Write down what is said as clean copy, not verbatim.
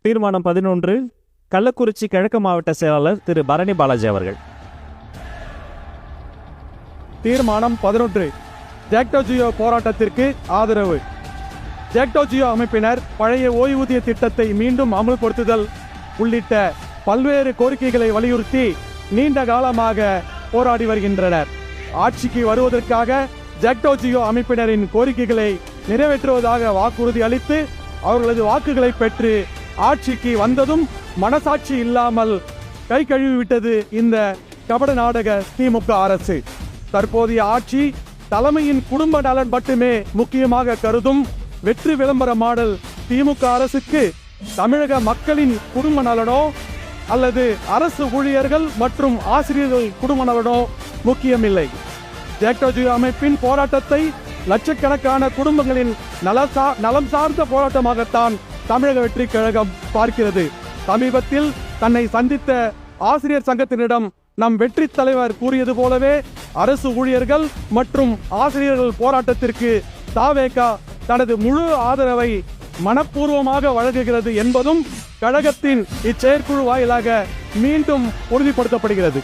தீர்மானம் 11, கள்ளக்குறிச்சி கிழக்கு மாவட்ட செயலாளர் திரு பரணி பாலாஜி அவர்கள். தீர்மானம் 11, ஜாக்டோ ஜியோ போராட்டத்திற்கு ஆதரவு. ஜாக்டோ ஜியோ அமைப்பினர் பழைய ஓய்வூதிய திட்டத்தை மீண்டும் அமல்படுத்துதல் உள்ளிட்ட பல்வேறு கோரிக்கைகளை வலியுறுத்தி நீண்ட காலமாக போராடி வருகின்றனர். ஆட்சிக்கு வருவதற்காக ஜாக்டோ ஜியோ அமைப்பினரின் கோரிக்கைகளை நிறைவேற்றுவதாக வாக்குறுதி அளித்து அவர்களது வாக்குகளை பெற்று ஆட்சிக்கு வந்ததும் மனசாட்சி இல்லாமல் கை கழுவிவிட்டது இந்த கபட நாடக திமுக அரசு. தற்போதைய ஆட்சி தலைமையின் குடும்ப நலன் மட்டுமே முக்கியமாக கருதும் வெற்றி விளம்பர மாடல் திமுக அரசுக்கு தமிழக மக்களின் குடும்ப நலனோ அல்லது அரசு ஊழியர்கள் மற்றும் ஆசிரியர்கள் குடும்ப நலனோ முக்கியமில்லை. ஜாக்டோ ஜியோ அமைப்பின் போராட்டத்தை லட்சக்கணக்கான குடும்பங்களின் நலம் சார்ந்த போராட்டமாகத்தான் தமிழக வெற்றி கழகம் பார்க்கிறது. சமீபத்தில் தன்னை சந்தித்த ஆசிரியர் சங்கத்தினிடம் நம் வெற்றி தலைவர் கூறியது போலவே அரசு ஊழியர்கள் மற்றும் ஆசிரியர்கள் போராட்டத்திற்கு தாவேகா தனது முழு ஆதரவை மனப்பூர்வமாக வழங்குகிறது என்பதும் கழகத்தின் இச்செயற்குழு வாயிலாக மீண்டும் உறுதிப்படுத்தப்படுகிறது.